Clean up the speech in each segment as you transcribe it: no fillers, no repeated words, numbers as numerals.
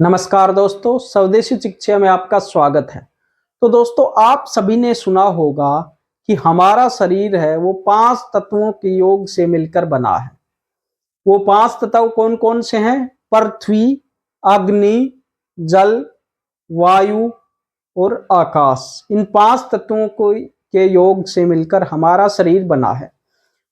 नमस्कार दोस्तों, स्वदेशी शिक्षा में आपका स्वागत है। तो दोस्तों, आप सभी ने सुना होगा कि हमारा शरीर है वो 5 तत्वों के योग से मिलकर बना है। वो 5 तत्व कौन कौन से हैं? पृथ्वी, अग्नि, जल, वायु और आकाश। इन 5 तत्वों को के योग से मिलकर हमारा शरीर बना है।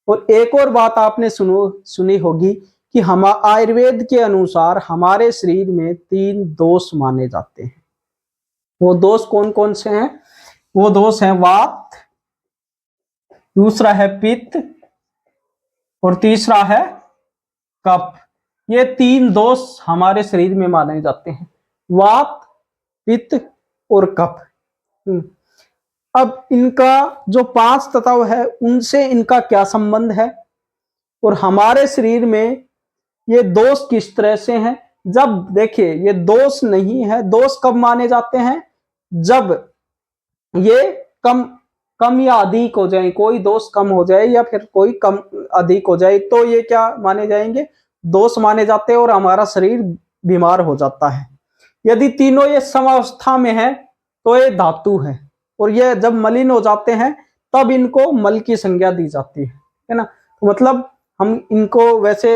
और एक और बात आपने सुनी होगी कि हम आयुर्वेद के अनुसार हमारे शरीर में 3 दोष माने जाते हैं। वो दोष कौन कौन से हैं? वो दोष हैं वात, दूसरा है पित्त और तीसरा है कफ। ये 3 दोष हमारे शरीर में माने जाते हैं, वात, पित्त और कफ। अब इनका जो 5 तत्व है उनसे इनका क्या संबंध है और हमारे शरीर में ये दोष किस तरह से हैं? जब देखिए, ये दोष नहीं है। दोष कब माने जाते हैं? जब ये कम या अधिक हो जाए, कोई दोष कम हो जाए या फिर कोई कम अधिक हो जाए तो ये क्या माने जाएंगे? दोष माने जाते हैं और हमारा शरीर बीमार हो जाता है। यदि तीनों ये समावस्था में है तो ये धातु है और ये जब मलिन हो जाते हैं तब इनको मल की संज्ञा दी जाती है ना। तो मतलब हम इनको वैसे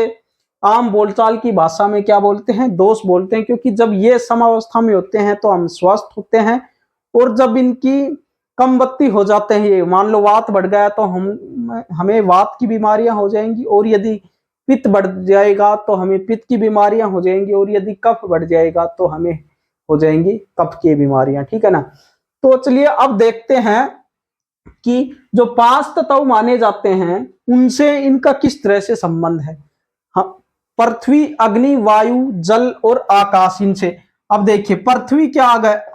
आम बोलचाल की भाषा में क्या बोलते हैं? दोष बोलते हैं, क्योंकि जब ये समावस्था में होते हैं तो हम स्वस्थ होते हैं और जब इनकी कम बत्ती हो जाते हैं, ये मान लो वात बढ़ गया तो हमें वात की बीमारियां हो जाएंगी, और यदि पित्त बढ़ जाएगा तो हमें पित्त की बीमारियां हो जाएंगी, और यदि कफ बढ़ जाएगा तो हमें हो जाएंगी कफ की बीमारियां। ठीक है ना। तो चलिए अब देखते हैं कि जो 5 तत्व माने जाते हैं उनसे इनका किस तरह से संबंध है। पृथ्वी, अग्नि, वायु, जल और आकाश, इनसे। अब देखिए, पृथ्वी क्या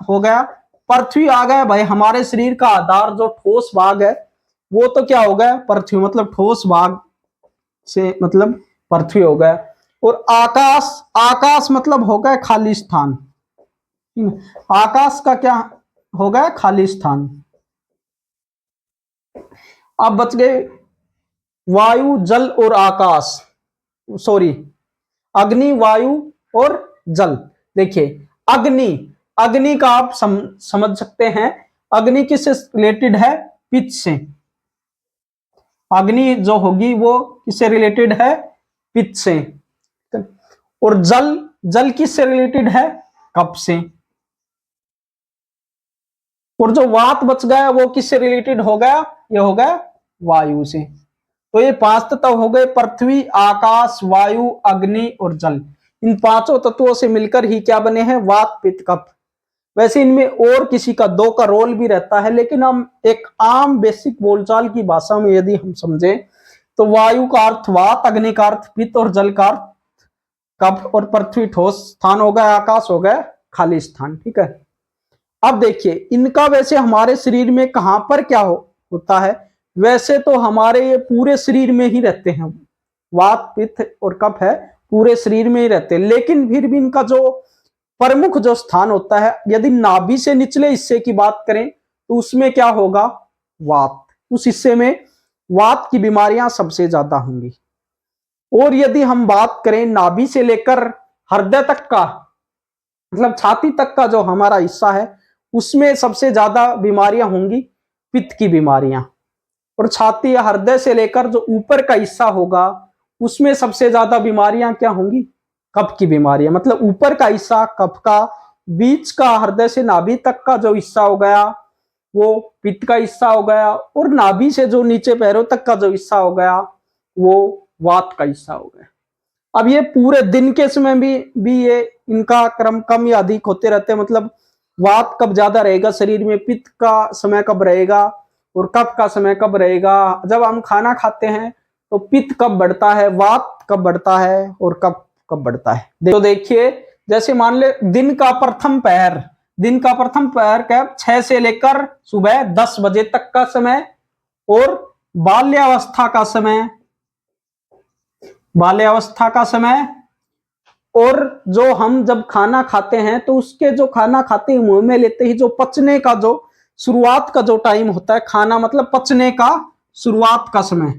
हो गया? पृथ्वी आ गया भाई, हमारे शरीर का आधार जो ठोस भाग है वो तो क्या हो गया? पृथ्वी, मतलब ठोस भाग से मतलब पृथ्वी हो गया। और आकाश, आकाश मतलब हो गया खाली स्थान। आकाश का क्या हो गया? खाली स्थान। अब बच गए वायु, जल और आकाश, सॉरी, अग्नि, वायु और जल। देखिए, अग्नि, अग्नि का आप समझ सकते हैं, अग्नि किससे रिलेटेड है? पित्त से। अग्नि जो होगी वो किससे रिलेटेड है? पित्त से। और जल, जल किससे रिलेटेड है? कफ से। और जो वात बच गया वो किससे रिलेटेड हो गया? ये हो गया वायु से। तो ये 5 तत्व हो गए, पृथ्वी, आकाश, वायु, अग्नि और जल। इन 5 तत्वों से मिलकर ही क्या बने हैं? वात, पित्त, कफ। वैसे इनमें और किसी का 2 का रोल भी रहता है, लेकिन हम एक आम बेसिक बोलचाल की भाषा में यदि हम समझे तो वायु का अर्थ वात, अग्नि का अर्थ पित्त और जल का अर्थ कफ, और पृथ्वी ठोस स्थान हो गया, आकाश हो गया खाली स्थान। ठीक है। अब देखिए, इनका वैसे हमारे शरीर में कहां पर क्या होता है? वैसे तो हमारे ये पूरे शरीर में ही रहते हैं, वात, पित्त और कफ है पूरे शरीर में ही रहते हैं, लेकिन फिर भी इनका जो प्रमुख जो स्थान होता है, यदि नाभि से निचले हिस्से की बात करें तो उसमें क्या होगा? वात। उस हिस्से में वात की बीमारियां सबसे ज्यादा होंगी। और यदि हम बात करें नाभि से लेकर हृदय तक का, मतलब छाती तक का जो हमारा हिस्सा है, उसमें सबसे ज्यादा बीमारियां होंगी पित्त की बीमारियां। और छाती या हृदय से लेकर जो ऊपर का हिस्सा होगा उसमें सबसे ज्यादा बीमारियां क्या होंगी? कफ की बीमारियां। मतलब ऊपर का हिस्सा कफ का, बीच का हृदय से नाभि तक का जो हिस्सा हो गया वो पित्त का हिस्सा हो गया, और नाभि से जो नीचे पैरों तक का जो हिस्सा हो गया वो वात का हिस्सा हो गया। अब ये पूरे दिन के समय भी ये इनका क्रम कम या अधिक होते रहते हैं। मतलब वात कब ज्यादा रहेगा शरीर में, पित्त का समय कब रहेगा और कफ का समय कब रहेगा। जब हम खाना खाते हैं तो पित्त कब बढ़ता है, वात कब बढ़ता है और कफ कब बढ़ता है। तो देखिए, जैसे मान ले दिन का प्रथम पहर, दिन का प्रथम पहर कब? 6 से लेकर सुबह 10 बजे तक का समय, और बाल्यावस्था का समय, बाल्यावस्था का समय। और जो हम जब खाना खाते हैं तो उसके जो खाना खाते ही मुंह में लेते ही जो पचने का जो शुरुआत का जो टाइम होता है, खाना मतलब पचने का शुरुआत का समय,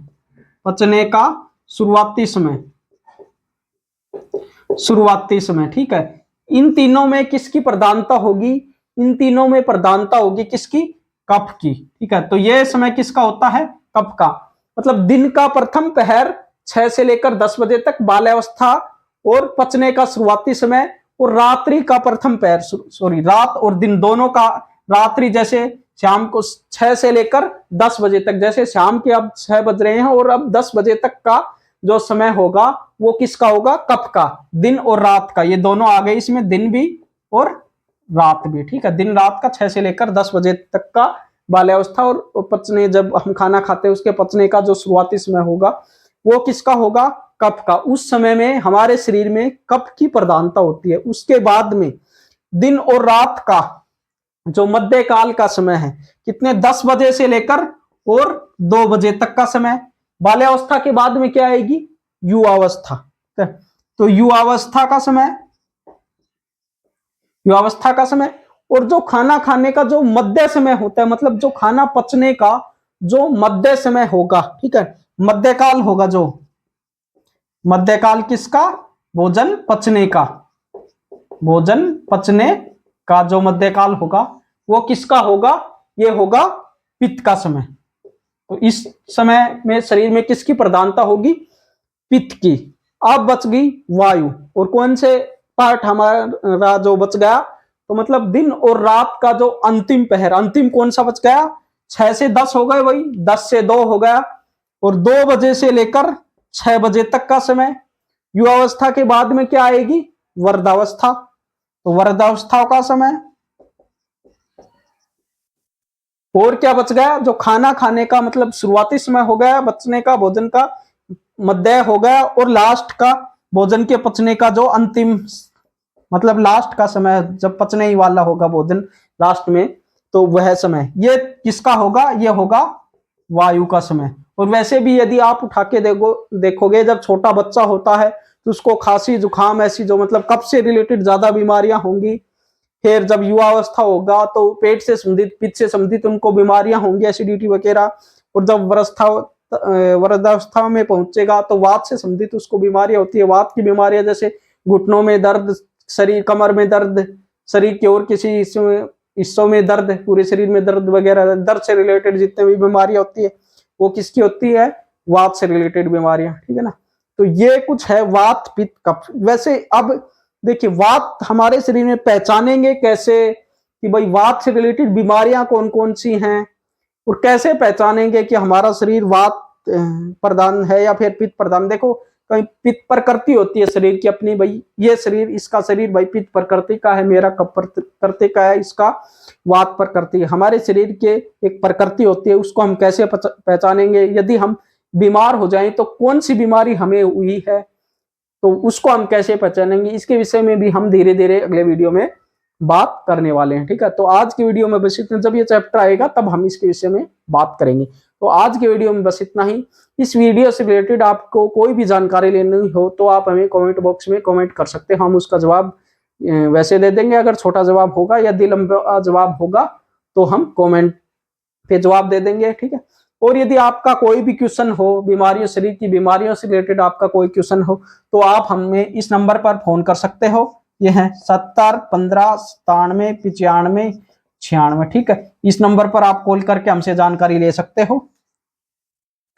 पचने का शुरुआती समय, शुरुआती समय। ठीक है। इन तीनों में किसकी प्रधानता होगी? इन तीनों में प्रधानता होगी किसकी? कफ की। ठीक है, तो यह समय किसका होता है? कफ का। मतलब दिन का प्रथम पहर 6 से लेकर 10 बजे तक बाल्यावस्था और पचने का शुरुआती समय, और रात्रि का प्रथम पहर, सॉरी रात और दिन दोनों का, रात्रि जैसे शाम को 6 से लेकर 10 बजे तक, जैसे शाम के अब 6 बज रहे हैं और अब 10 बजे तक का जो समय होगा वो किसका होगा? कफ का। दिन और रात का, ये दोनों आ गए इसमें, दिन भी और रात भी। ठीक है, दिन रात का 6 से लेकर 10 बजे तक का बाल्यावस्था और पचने, जब हम खाना खाते हैं उसके पचने का जो शुरुआती समय होगा वो किसका होगा? कफ का। उस समय में हमारे शरीर में कफ की प्रधानता होती है। उसके बाद में दिन और रात का जो मध्यकाल का समय है, कितने? 10 बजे से लेकर और 2 बजे तक का समय। बाल्यावस्था के बाद में क्या आएगी? युवावस्था। तो युवावस्था का समय, युवावस्था का समय, और जो खाना खाने का जो मध्य समय होता है, मतलब जो खाना पचने का जो मध्य समय होगा, ठीक है, मध्यकाल होगा, जो मध्यकाल किसका? भोजन पचने का। भोजन पचने का जो मध्यकाल होगा वो किसका होगा? ये होगा पित्त का समय। तो इस समय में शरीर में किसकी प्रधानता होगी? पित्त की। अब बच गई वायु, और कौन से पार्ट हमारा जो बच गया? तो मतलब दिन और रात का जो अंतिम पहर, अंतिम कौन सा बच गया? 6 से 10 हो गए, वही 10 से 2 हो गया, और 2 बजे से लेकर 6 बजे तक का समय। युवावस्था के बाद में क्या आएगी? वृद्धावस्था। तो वृद्धावस्था का समय। और क्या बच गया? जो खाना खाने का मतलब शुरुआती समय हो गया बचने का, भोजन का मध्य हो गया, और लास्ट का भोजन के पचने का जो अंतिम, मतलब लास्ट का समय जब पचने ही वाला होगा भोजन लास्ट में, तो वह समय ये किसका होगा? ये होगा वायु का समय। और वैसे भी यदि आप उठा के देखोगे, जब छोटा बच्चा होता है तो उसको खांसी जुकाम ऐसी जो मतलब कफ से रिलेटेड ज्यादा बीमारियां होंगी। फिर जब युवावस्था होगा तो पेट से संबंधित, पित्त से संबंधित उनको बीमारियां होंगी, एसिडिटी वगैरह। और जब वृद्धावस्था में पहुंचेगा तो वात से संबंधित उसको बीमारियां होती है। वात की बीमारियां जैसे घुटनों में दर्द, शरीर कमर में दर्द, शरीर के और किसी हिस्सों में दर्द, पूरे शरीर में दर्द वगैरह, दर्द से रिलेटेड जितने भी बीमारियां होती है वो किसकी होती है? वात से रिलेटेड बीमारियां। ठीक है ना। तो ये कुछ है वात पित्त कफ। वैसे अब देखिए, वात हमारे शरीर में पहचानेंगे कैसे कि भाई वात से रिलेटेड बीमारियां कौन कौन सी हैं, और कैसे पहचानेंगे कि हमारा शरीर वात प्रधान है या फिर पित्त प्रधान? देखो, कहीं पित्त प्रकृति होती है शरीर की अपनी, भाई ये शरीर, इसका शरीर भाई पित्त प्रकृति का है, मेरा कफ प्रकृति का है, इसका वात प्रकृति है। हमारे शरीर के एक प्रकृति होती है, उसको हम कैसे पहचानेंगे? यदि हम बीमार हो जाएं तो कौन सी बीमारी हमें हुई है, तो उसको हम कैसे पहचानेंगे? इसके विषय में भी हम धीरे धीरे अगले वीडियो में बात करने वाले हैं। ठीक है, तो आज की वीडियो में बस इतना। जब ये चैप्टर आएगा तब हम इसके विषय में बात करेंगे। तो आज के वीडियो में बस इतना ही। इस वीडियो से रिलेटेड आपको कोई भी जानकारी लेनी हो तो आप हमें कमेंट बॉक्स में कमेंट कर सकते हैं, हम उसका जवाब वैसे दे देंगे। अगर छोटा जवाब होगा, यदि लंबा जवाब होगा तो हम कमेंट पे जवाब दे देंगे। ठीक है, और यदि आपका कोई भी क्वेश्चन हो, बीमारियों, शरीर की बीमारियों से रिलेटेड आपका कोई क्वेश्चन हो, तो आप हमें इस नंबर पर फोन कर सकते हो। ये है 70 15 97 95 96। ठीक है, इस नंबर पर आप कॉल करके हमसे जानकारी ले सकते हो।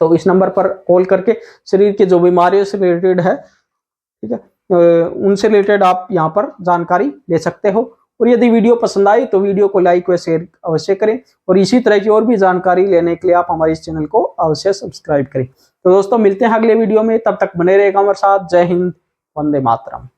तो इस नंबर पर कॉल करके शरीर की जो बीमारियों से रिलेटेड है, ठीक है, उनसे रिलेटेड आप यहाँ पर जानकारी ले सकते हो। और यदि वीडियो पसंद आई तो वीडियो को लाइक व शेयर अवश्य करें, और इसी तरह की और भी जानकारी लेने के लिए आप हमारे इस चैनल को अवश्य सब्सक्राइब करें। तो दोस्तों, मिलते हैं अगले वीडियो में, तब तक बने रहेगा हमारे साथ। जय हिंद, वंदे मातरम।